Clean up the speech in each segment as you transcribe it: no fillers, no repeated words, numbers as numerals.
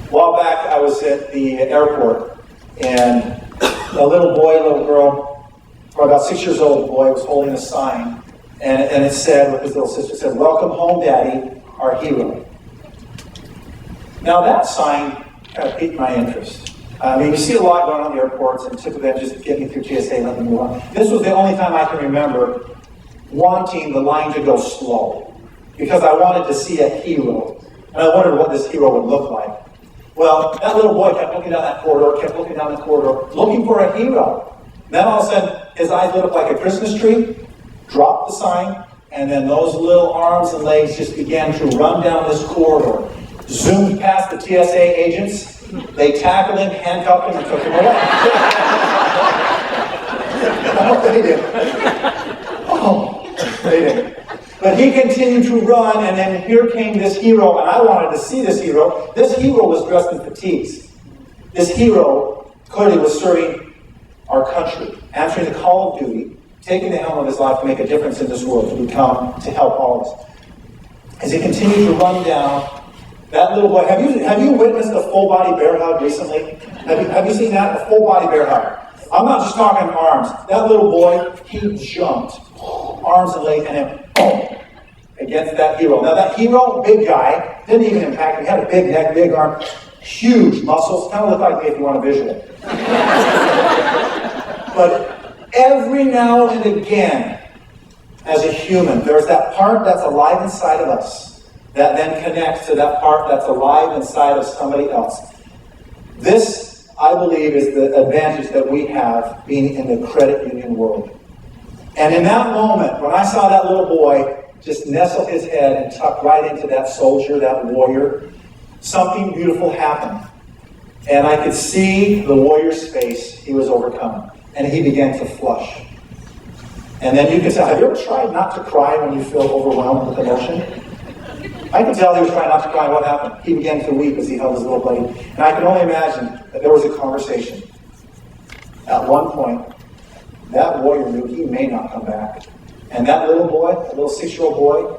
A while back, I was at the airport, and a little boy, little girl, or about 6 years old boy, was holding a sign, and it said, with his little sister, said, "Welcome home, Daddy, our hero." Now that sign kind of piqued my interest. I mean, you see a lot going on in the airports, and typically I'm just getting through TSA and let them move on. This was the only time I can remember wanting the line to go slow, because I wanted to see a hero, and I wondered what this hero would look like. Well, that little boy kept looking down that corridor, looking for a hero. Then all of a sudden, his eyes lit up like a Christmas tree, dropped the sign, and then those little arms and legs just began to run down this corridor, zoomed past the TSA agents. They tackled him, handcuffed him, and took him away. Oh, they did. Oh, they did. But he continued to run, and then here came this hero, and I wanted to see this hero. This hero was dressed in fatigues. This hero clearly was serving our country, answering the call of duty, taking the helm of his life to make a difference in this world, to help all of us. As he continued to run down, that little boy, have you witnessed a full body bear hug recently? Have you seen that? A full body bear hug. I'm not just talking arms. That little boy, he jumped, arms and legs, and then boom, against that hero. Now that hero, big guy, didn't even impact him. He had a big neck, big arm, huge muscles, kind of looked like me if you want a visual. But every now and again, as a human, there's that part that's alive inside of us that then connects to that part that's alive inside of somebody else. This, I believe, is the advantage that we have being in the credit union world. And in that moment, when I saw that little boy just nestle his head and tuck right into that soldier, that warrior, something beautiful happened. And I could see the warrior's face. He was overcome. And he began to flush. And then you can say, have you ever tried not to cry when you feel overwhelmed with emotion? I could tell he was trying not to cry. What happened? He began to weep as he held his little buddy. And I can only imagine that there was a conversation. At one point, that warrior knew he may not come back. And that little boy, that little 6-year-old boy,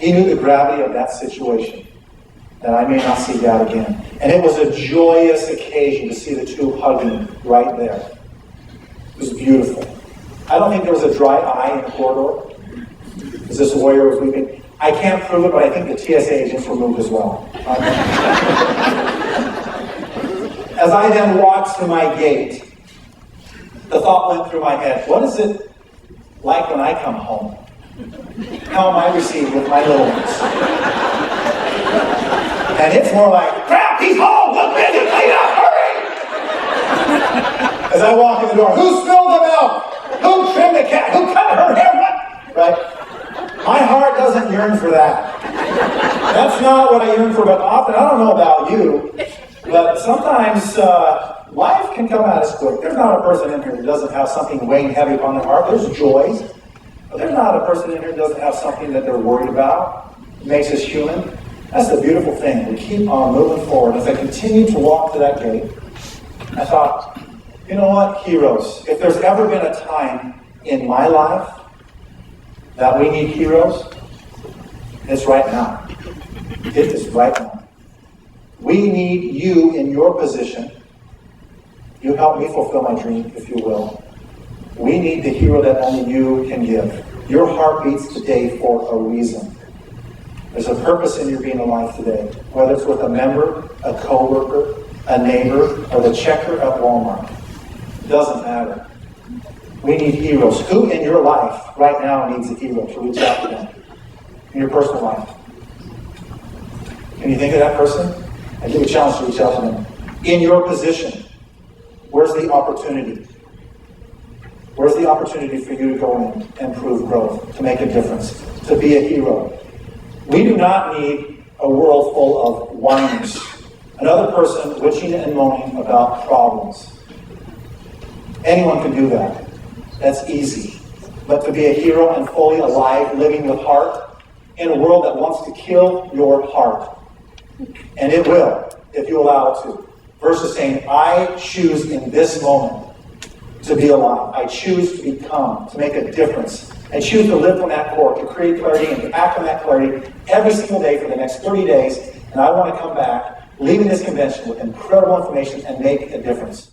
he knew the gravity of that situation, that I may not see Dad again. And it was a joyous occasion to see the two hugging right there. It was beautiful. I don't think there was a dry eye in the corridor as this warrior was weeping. I can't prove it, but I think the TSA agents were moved as well. As I then walked to my gate, the thought went through my head, what is it like when I come home? How am I received with my little ones? And it's more like, crap, he's home! Look, busy, clean up, hurry! As I walk in the door, who spilled the milk? Who trimmed the cat? Who cut her hair? What? Right? My heart doesn't yearn for that. That's not what I yearn for, but often, I don't know about you, but sometimes life can come at us quick. There's not a person in here who doesn't have something weighing heavy upon their heart. There's joys, but there's not a person in here who doesn't have something that they're worried about. It makes us human. That's the beautiful thing. We keep on moving forward. As I continue to walk to that gate, I thought, you know what, heroes, if there's ever been a time in my life that we need heroes, it's right now. It is right now. We need you in your position. You help me fulfill my dream, if you will. We need the hero that only you can give. Your heart beats today for a reason. There's a purpose in your being alive today, whether it's with a member, a co-worker, a neighbor, or the checker at Walmart. It doesn't matter. We need heroes. Who in your life right now needs a hero to reach out to them? In your personal life. Can you think of that person? I give you a challenge to reach out to them. In your position, where's the opportunity? Where's the opportunity for you to go in and prove growth, to make a difference, to be a hero? We do not need a world full of whiners. Another person witching and moaning about problems. Anyone can do that. That's easy. But to be a hero and fully alive, living with heart, in a world that wants to kill your heart. And it will, if you allow it to. Versus saying, I choose in this moment to be alive. I choose to become, to make a difference. I choose to live from that core, to create clarity and to act on that clarity every single day for the next 30 days. And I want to come back leaving this convention with incredible information and make a difference.